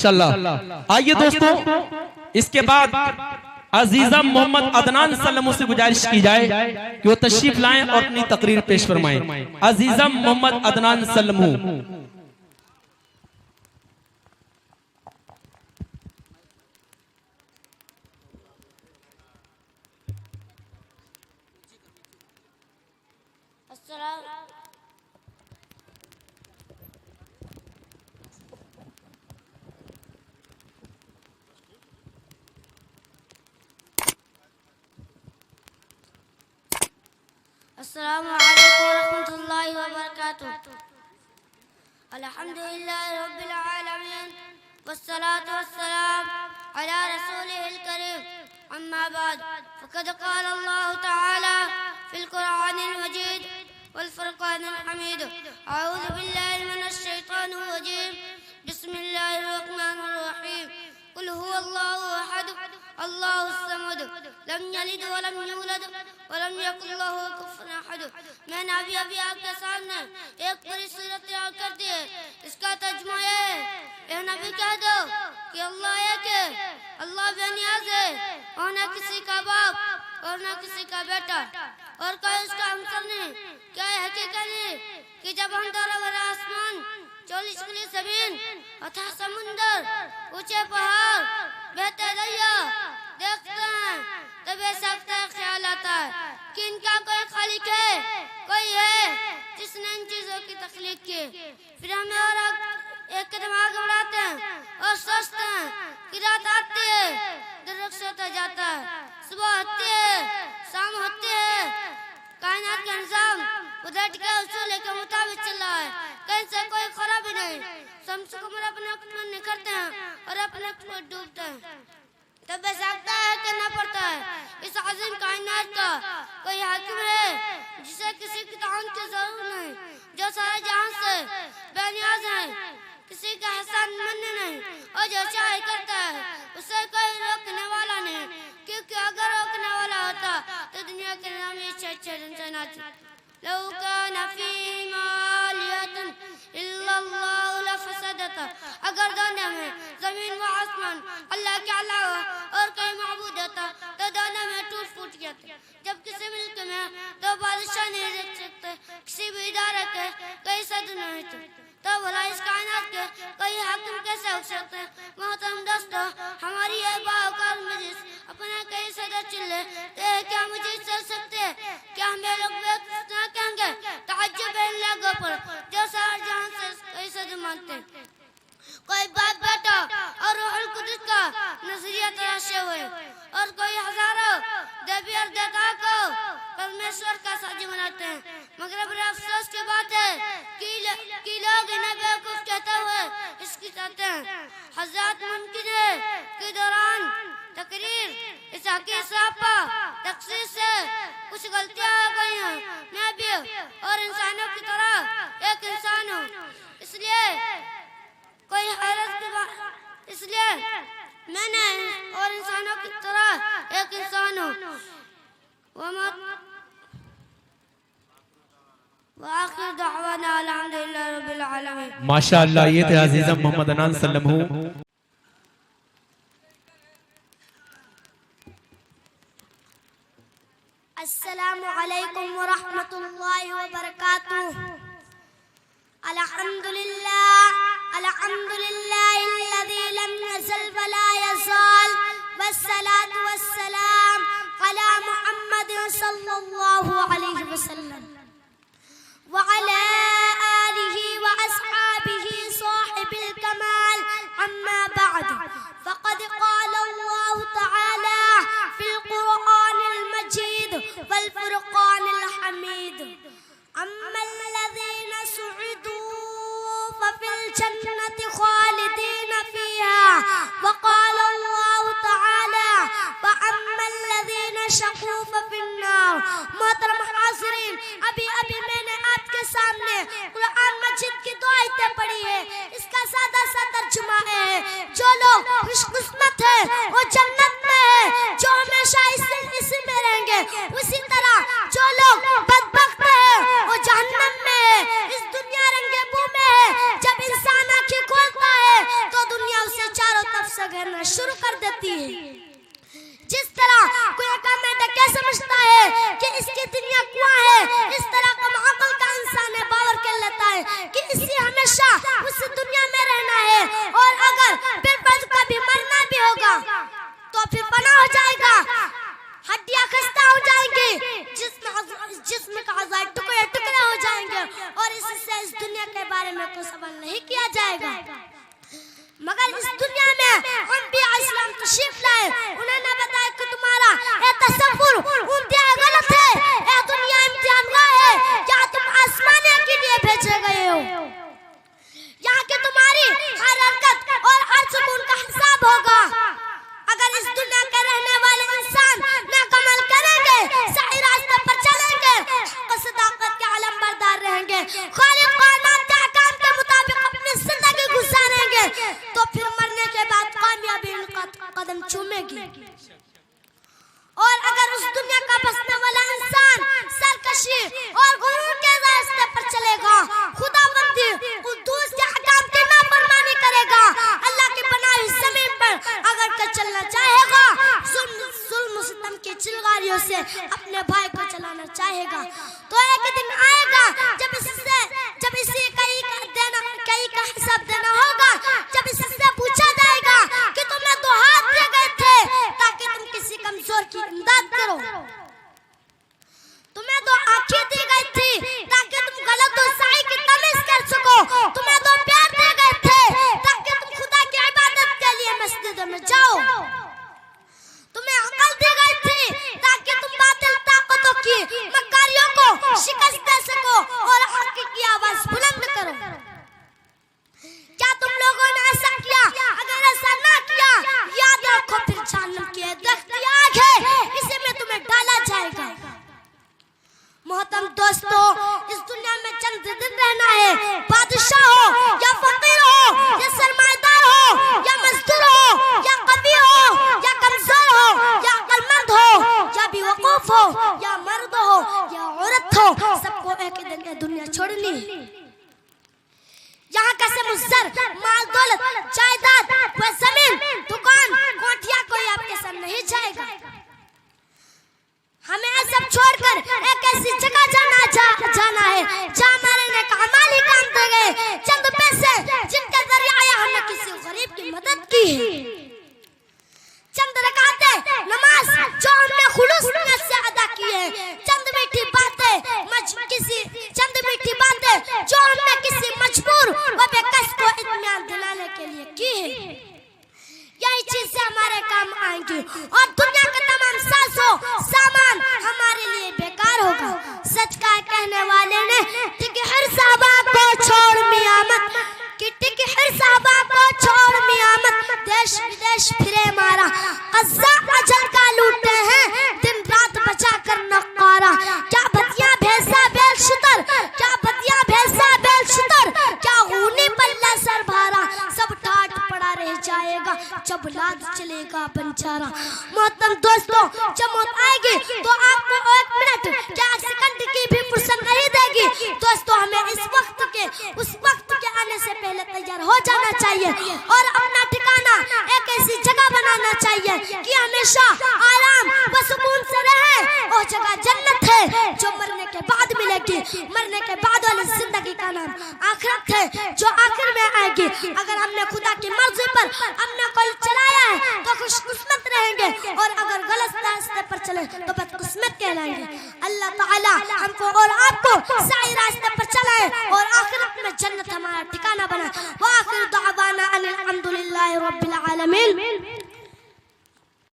इंशाअल्लाह। आइए दोस्तों, इसके बाद अजीजा मोहम्मद अदनान सल्लमू से गुजारिश की जाए कि वो तशरीफ लाएं और अपनी तकरीर पेश फरमाएं। अजीजा मोहम्मद अदनान सल्लमू। अस्सलामु अलैकुम वरहमतुल्लाहि वबरकातुहू। अल्हम्दुलिल्लाहि रब्बिल आलमीन वस्सलातु वस्सलाम अला रसूलिहिल करीम। अम्मा बाद, फ़क़द क़ाल अल्लाहु तआला फ़िल क़ुरआनिल मजीद वल फ़ुरक़ानिल हमीद। अऊज़ु बिल्लाहि मिनश शैतानिर रजीम। बिस्मिल्लाहिर रहमानिर रहीम। कुल हुवल्लाहु अहद अल्लाहुस समद लम यलिद वलम यूलद वलम यकुल लहू कुफुवन अहद। मैंने अभी आपके सामने एक पूरी सूरत तैयार कर दी है। इसका तर्जुमा है, ए नबी कह दो कि अल्लाह एक है, अल्लाह बेनियाज है, और न किसी का बाप और न किसी का बेटा, और कोई उसका हमसर नहीं। क्या है हकीकत नहीं कि जब हम दौरा भरा आसमान, 40 खुली जमीन, अथाह समुंदर, ऊंचे पहाड़, बहते दरिया देखते हैं तो बेशक ख्याल आता है कि इनका कोई खालिक है, कोई है जिसने इन चीजों की तख्लीक की। फिर हमें और एक कदम आगे बढ़ाते हैं और सोचते हैं कि रात आती है, दिन रुख होता जाता है, सुबह होती है, शाम होती है। कायनात का निजाम उधर के उसूल के मुताबिक चल रहा है, कहीं से कोई खराबी नहीं। शम्स कमर अपने में निकलते हैं और अपने में डूबते हैं, तब बेसाखता है करना पड़ता है। इस अजीम कायनात का कोई हाकिम है जिसे किसी की ताउन की जरूरत नहीं, जो सारे जहां से बेनियाज है, किसी का एहसान मानने नहीं, और जो चाहे करता है उसे कोई रोकने वाला नहीं। क्योंकि अगर रोकने वाला होता तो दुनिया के नाम अच्छे इंसान आते। लौ कान फीहिमा आलिहतुन इल्लल्लाहु लफसदता। अगर दोनों में जमीन व आसमान अल्लाह के अलावा और कोई माबूद होता तो दोनों में टूट फूट गया था। जब किसी मुल्क में दो बादशाह नहीं रख सकते, किसी भी इदारे के कोई सदर नहीं थे, तो भला इस कायनात के कोई हाकिम कैसे हो सकते हैं। मोहतरम दोस्तों, हमारी ये बावकार मजलिस अपने कई सदर चिल्ले तो क्या मुझे चल सकते हैं? क्या हमें लोग बेवकूफ कहेंगे? ताज्जुब है इन लोगों पर जो सारे जहां से कई सदर मानते हैं। कोई बाप बेटा और रूहुल कुद्दुस का नजरिया तराशे हुए, और कोई हजारों देवी और देवता को परमेश्वर का साझी बनाते हैं। मगर बड़े अफसोस की बात है कि लोग इन्हें बेवकूफ कहते हुए इसकी चाहते हैं। हज़रत मुमकिन है के दौरान तकरीर इस हकीकत सापा तकसीर से कुछ गलतियां हो गई हैं। मैं भी और इंसानों की तरह एक इंसान हूँ, इसलिए कोई हैरत की बात, इसलिए मैंने और इंसानों की तरह एक इंसान हूँ। माशाअल्लाह। ये थे अजीजा मोहम्मद अदनान सल्लमू। अस्सलामु अलैकुम वरहमतुल्लाहि वबरकातुहू। अल्हम्दुलिल्लाहिल्लज़ी लम यज़ल वला यज़ाल वस्सलातु वस्सलाम अला मुहम्मद सल्लल्लाहु अलैहि वसल्लम व अला आलिहि व अस्हाबिहि साहिबिल कमाल। अम्मा बअद, फ़क़द क़ाल अल्लाहु तआला फ़िल क़ुरआनिल मजीद वल फ़ुरक़ानिल हमीद। अम्मल्लज़ीना सुइदू फ़फ़िल जन्नति ख़ालिदीन फ़ीहा व क़ाल अल्लाहु तआला व अम्मल्लज़ीना शक़ू फ़फ़िन्नार। मोहतरम हाज़िरीन, अभी मैंने आपके सामने कुरान मजीद की दो आयतें पढ़ी है। इसका सादा सा तर्जुमा है, जो लोग खुशकिस्मत है वो जन्नत में है, जो हमेशा इसी में रहेंगे। उसी तरह जो लोग बदबख्त है वो जहन्नम में है। इस दुनिया रंगे बू में है। जब इंसान आंखें खोलता है तो दुनिया उसे में अंबिया इस्लाम तशरीफ लाए, उन्होंने बताया कि तुम्हारा ये तसव्वुर इंतहा गलत है, ये दुनिया इम्तिहानगाह है, या तुम आसमाने के लिए भेजे गए हो, यहाँ के तुम्हारी हर हरकत और हर सुकून का हिसाब होगा। अगर इस दुनिया के रहने वाले इंसान नाकमल करेंगे, सही रास्ते पर चलेंगे, सदाकत के आलम बरदार रहेंगे, खालिक कायनात के अहकाम के मुताबिक अपनी जिंदगी गुजारेंगे, तो फिर मरने के बाद कामयाबी उनका कदम चूमेगी। और अगर उस दुनिया का बसने वाला इंसान सरकशी और गुरूर के रास्ते पर चलेगा, खुदाबंदी कुद्दूस के अहकाम की नाफरमानी करेगा, अल्लाह की बनाई जमीन पर अगर कर चलना चाहेगा, जुल्म सितम की चिलगारियों से अपने भाई को चलाना चाहेगा, तो एक दिन आएगा जब इसे कई का हिसाब देना होगा, जब इससे पूछा जाएगा कि तुमने 2 हाथ दिए गए थे ताकि तुम किसी कमजोर की इमदाद करो, तुम्हें 2 आंखें दी गई थी ताकि तुम गलत और सही की तमीज कर सको, तुम्हें 2 पैर दिए गए थे ताकि तुम खुदा की इबादत के लिए मस्जिदों में जाओ, तुम्हें अकल दी गई थी ताकि तुम बातिल ताकतों की मकारियों को शिकस्त दे सको और हक की आवाज बुलंद करो। क्या तुम लोगों ने ऐसा किया? अगर ऐसा ना किया, याद रखो फिर जहन्नम की दख्ती आग है, इसी में तुम्हें डाला जाएगा। मोहतरम दोस्तों, इस दुनिया में चंद दिन रहना है, बादशाह हो या फकीर हो या सरमाएदार हो या मजदूर हो या कवि हो या कमजोर हो या अक्लमंद हो या बेवकूफ हो या मर्द हो या औरत हो, सबको एक दिन ये दुनिया छोड़नी है। यहाँ का से मुज़र, माल दौलत, जायदाद व जमीन, दुकान, कोठिया कोई आपके साथ नहीं जाएगा। हमें ये सब छोड़कर एक ऐसी जगह जाना है जहाँ हमारे नेक अमाल ही काम दे गए, चंद पैसे जिनके जरिए हमने किसी गरीब की मदद की है, चंद रकातें नमाज जो हमने खुलूस नियत से अदा की है, चंद मीठी बातें जो हमने किसी मजबूर व बेकस को इत्मीनान दिलाने के लिए की है, यही चीजें हमारे काम आएंगी और दुनिया का तमाम सामान हमारे लिए बेकार होगा। सच का कहने वाले ने टिकहर साहबा को छोड़ मियामत, टिकहर साहबा को छोड़ मियामत, देश विदेश फिरे मारा, कज़्ज़ा अजल का लूटे हैं, दिन रात बचा कर नकारा, क्या बतिया भेजा बेलशुतर, क्या बतिया भेजा बेलशुतर, क्या ऊनी पल्ला सर भारा, सब ठाट पड़ा रह जाएगा जब लाद चलेगा बंजारा। मोहतरम दोस्तों, जब मौत आएगी तो आपको 1 मिनट क्या 1 सेकंड की भी फुर्सत नहीं देगी। दोस्तों, हमें उस वक्त के आने से पहले तैयार हो जाना चाहिए और अपना ठिकाना एक ऐसी जगह बनाना चाहिए कि हमेशा आराम व सुकून से रहे। वो जगह जन्नत है जो मरने के बाद मिलेगी, मरने के बाद वाली जिंदगी का नाम आखिरत है जो आखिर में आएगी। अगर हमने खुदा की मर्जी पर अपना कल चलाया है तो खुशकिस्मत रहेंगे और अगर गलत रास्ते पर चले तो बदकिस्मत कहलाएंगे। अल्लाह ताला हमको और आपको सही रास्ते पर चलाए और आखिरत में जन्नत हमारा ठिकाना बनाए। व आखिर दुआवाना अनिल हम्दुलिल्लाहि रब्बिल आलमीन।